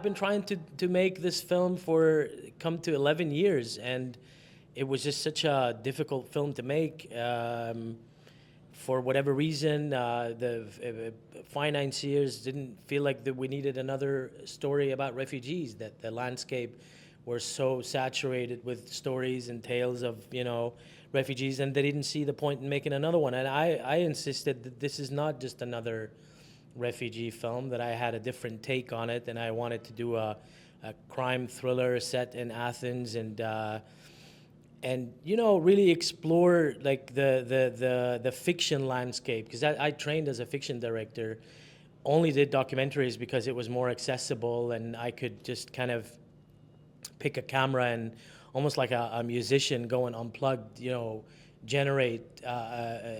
been trying to make this film for come to 11 years, and it was just such a difficult film to make. For whatever reason, the financiers didn't feel like that we needed another story about refugees, that the landscape were so saturated with stories and tales of, refugees, and they didn't see the point in making another one. And I insisted that this is not just another refugee film, that I had a different take on it, and I wanted to do a crime thriller set in Athens, and really explore like the fiction landscape, because I trained as a fiction director, only did documentaries because it was more accessible, and I could just kind of pick a camera and almost like a musician go and unplugged, generate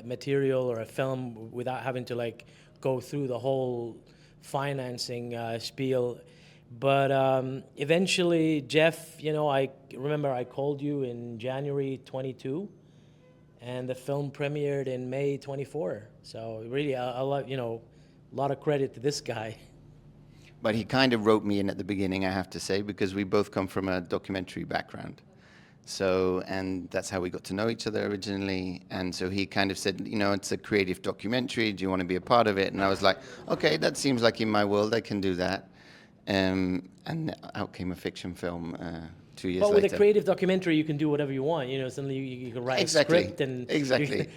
material or a film without having to like go through the whole financing spiel. But eventually, Geoff, I remember I called you in January 22, and the film premiered in May 24. So really, a lot of credit to this guy. But he kind of wrote me in at the beginning, I have to say, because we both come from a documentary background. So, and that's how we got to know each other originally. And so he kind of said, it's a creative documentary. Do you want to be a part of it? And I was like, okay, that seems like in my world, I can do that. And out came a fiction film 2 years later. But with a creative documentary, you can do whatever you want. Suddenly you can write a script and exactly.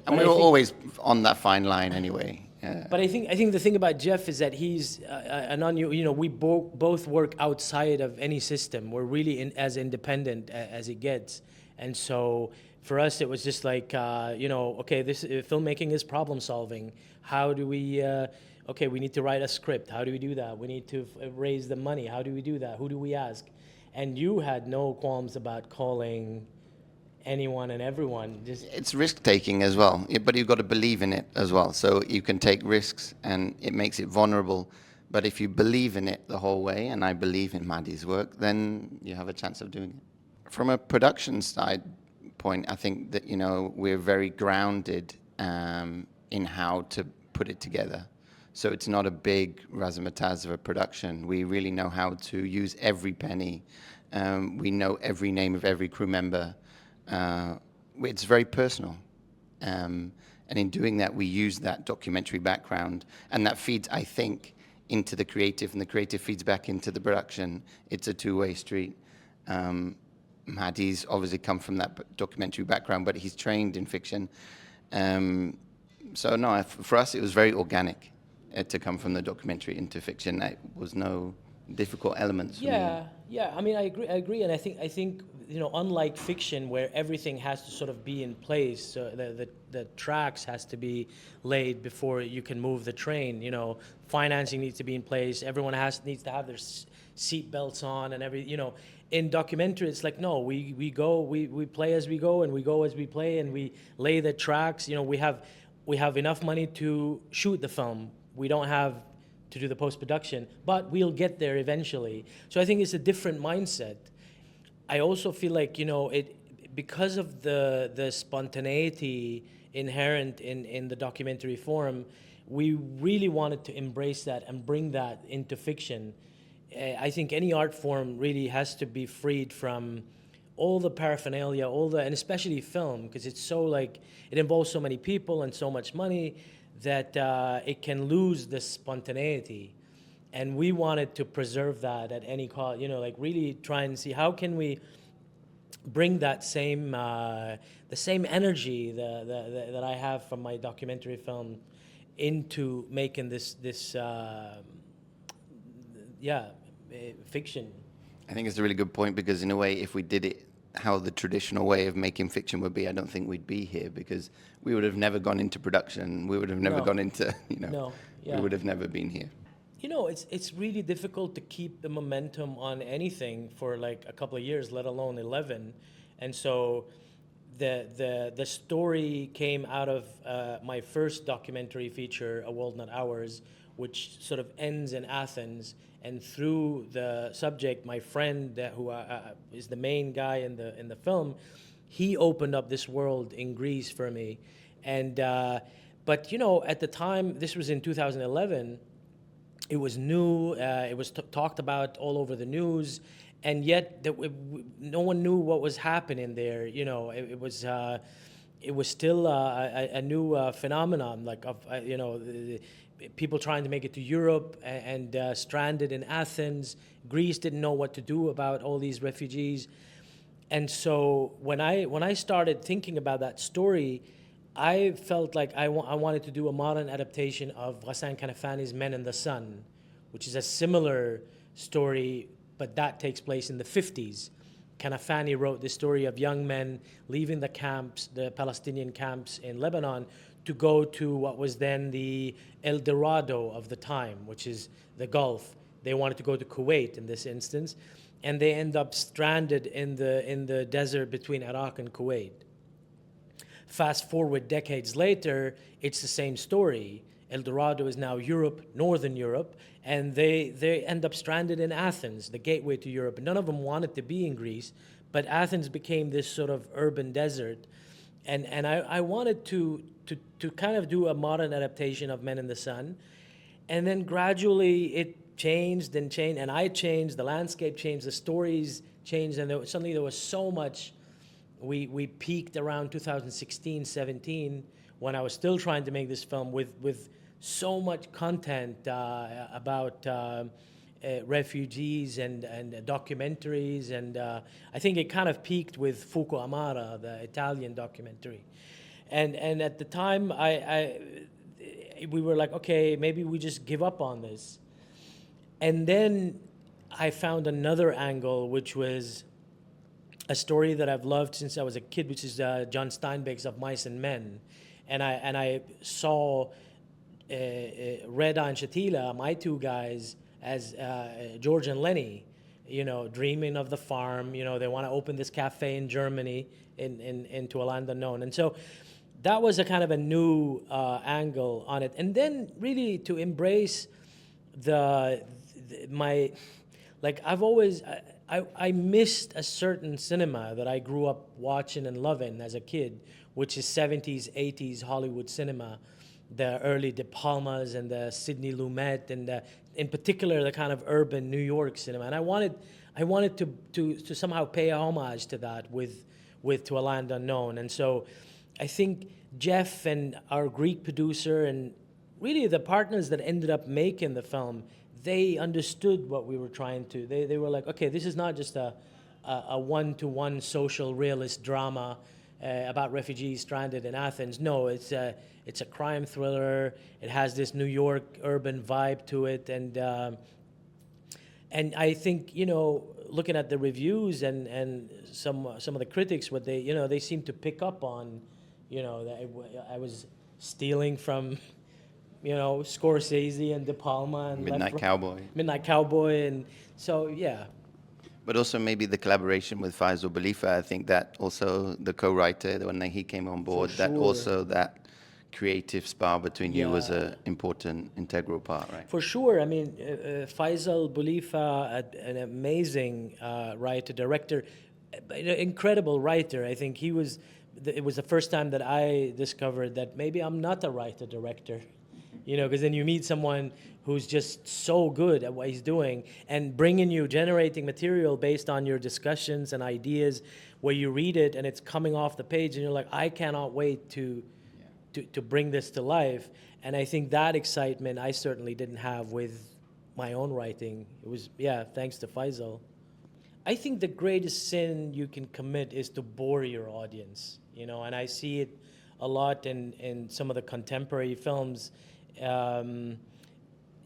And we were always on that fine line anyway. But I think the thing about Geoff is that he's we both work outside of any system. We're really as independent as it gets, and so for us it was just like okay, this filmmaking is problem solving. How do we? Okay, we need to write a script. How do we do that? We need to raise the money. How do we do that? Who do we ask? And you had no qualms about calling anyone and everyone. It's risk taking as well, but you've got to believe in it as well. So you can take risks, and it makes it vulnerable. But if you believe in it the whole way, and I believe in Mahdi's work, then you have a chance of doing it. From a production side point, I think that we're very grounded in how to put it together. So it's not a big razzmatazz of a production. We really know how to use every penny. We know every name of every crew member. It's very personal. And in doing that, we use that documentary background, and that feeds, I think, into the creative, and the creative feeds back into the production. It's a two-way street. Mahdi's obviously come from that documentary background, but he's trained in fiction. So no, for us, it was very organic to come from the documentary into fiction. There was no difficult elements for me. Yeah. I mean, I agree, and I think unlike fiction, where everything has to sort of be in place, so the tracks has to be laid before you can move the train. Financing needs to be in place. Everyone needs to have their seat belts on, and in documentary, it's like, no, we play as we go, and we go as we play, and we lay the tracks. We have enough money to shoot the film. We don't have to do the post-production, but we'll get there eventually. So I think it's a different mindset. I also feel like, because of the spontaneity inherent in the documentary form, we really wanted to embrace that and bring that into fiction. I think any art form really has to be freed from all the paraphernalia, and especially film, because it's so it involves so many people and so much money that it can lose the spontaneity. And we wanted to preserve that at any cost, really try and see how can we bring that same, the same energy that I have from my documentary film into making this fiction. I think it's a really good point, because in a way, if we did it how the traditional way of making fiction would be, I don't think we'd be here, because we would have never gone into production. We would have never gone into, we would have never been here. It's really difficult to keep the momentum on anything for like a couple of years, let alone 11. And so the story came out of my first documentary feature, A World Not Ours, which sort of ends in Athens. And through the subject, my friend who is the main guy in the film, he opened up this world in Greece for me. And but at the time, this was in 2011, It was new. It was talked about all over the news, and yet no one knew what was happening there. You know, it was still a new phenomenon, like of people trying to make it to Europe and stranded in Athens. Greece didn't know what to do about all these refugees, and so when I started thinking about that story, I felt like I wanted to do a modern adaptation of Ghassan Kanafani's Men in the Sun, which is a similar story, but that takes place in the 50s. Kanafani wrote the story of young men leaving the camps, the Palestinian camps in Lebanon, to go to what was then the El Dorado of the time, which is the Gulf. They wanted to go to Kuwait in this instance, and they end up stranded in the desert between Iraq and Kuwait. Fast forward decades later, it's the same story. El Dorado is now Europe, Northern Europe, and they end up stranded in Athens, the gateway to Europe. None of them wanted to be in Greece, but Athens became this sort of urban desert. And I wanted to kind of do a modern adaptation of Men in the Sun. And then gradually it changed, and I changed, the landscape changed, the stories changed, and suddenly there was so much. We peaked around 2016, 17, when I was still trying to make this film with so much content about refugees and documentaries. And I think it kind of peaked with Fuoco Amara, the Italian documentary. And at the time, we were like, okay, maybe we just give up on this. And then I found another angle, which was a story that I've loved since I was a kid, which is John Steinbeck's Of Mice and Men. And I saw Reda and Shatila, my two guys, as George and Lenny, you know, dreaming of the farm. You know, they want to open this cafe in Germany into a land unknown. And so that was a kind of a new angle on it. And then really to embrace I've always, I missed a certain cinema that I grew up watching and loving as a kid, which is 70s, 80s Hollywood cinema, the early De Palmas and the Sidney Lumet, and in particular the kind of urban New York cinema. And I wanted to somehow pay homage to that with To a Land Unknown. And so I think Geoff and our Greek producer and really the partners that ended up making the film, they understood what we were trying to. They were like, okay, this is not just a one-to-one social realist drama about refugees stranded in Athens. No, it's a crime thriller. It has this New York urban vibe to it, and I think, you know, looking at the reviews and some of the critics, what they seem to pick up on, you know, that I was stealing from, you know, Scorsese and De Palma and Midnight Cowboy, and so yeah. But also maybe the collaboration with Faisal Khalifa, I think that also the co-writer, when he came on board, that also that creative spar between you was an important integral part, right? For sure. I mean, Faisal Khalifa, an amazing writer, director, an incredible writer. I think it was the first time that I discovered that maybe I'm not a writer director. You know, because then you meet someone who's just so good at what he's doing and generating material based on your discussions and ideas, where you read it and it's coming off the page and you're like, I cannot wait to bring this to life. And I think that excitement I certainly didn't have with my own writing. It was, thanks to Faisal. I think the greatest sin you can commit is to bore your audience, you know, and I see it a lot in some of the contemporary films.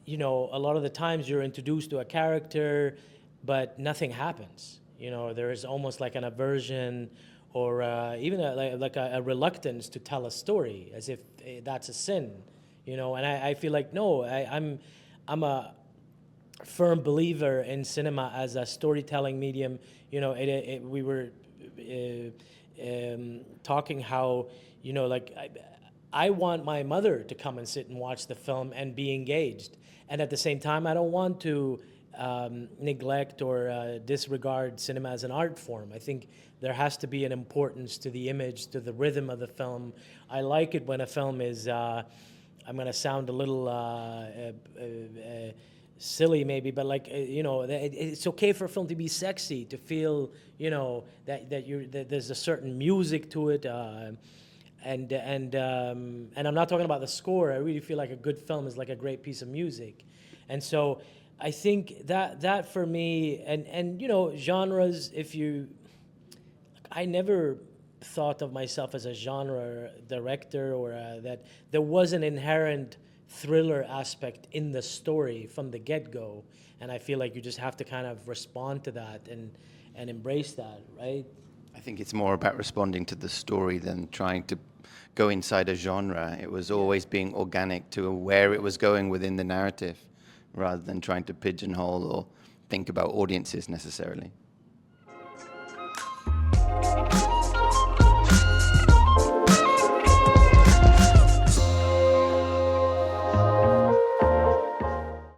You know, a lot of the times you're introduced to a character, but nothing happens. You know, there is almost like an aversion or even a reluctance to tell a story, as if that's a sin. You know, and I feel like, no, I'm a firm believer in cinema as a storytelling medium. You know, we were talking how, you know, like I want my mother to come and sit and watch the film and be engaged. And at the same time, I don't want to neglect or disregard cinema as an art form. I think there has to be an importance to the image, to the rhythm of the film. I like it when a film is, I'm going to sound a little silly maybe, but like it's okay for a film to be sexy, to feel that there's a certain music to it, and I'm not talking about the score. I really feel like a good film is like a great piece of music, and so I think that for me, and genres. I never thought of myself as a genre director, or that there was an inherent thriller aspect in the story from the get-go, and I feel like you just have to kind of respond to that and embrace that, right? I think it's more about responding to the story than trying to go inside a genre. It was always being organic to where it was going within the narrative, rather than trying to pigeonhole or think about audiences necessarily.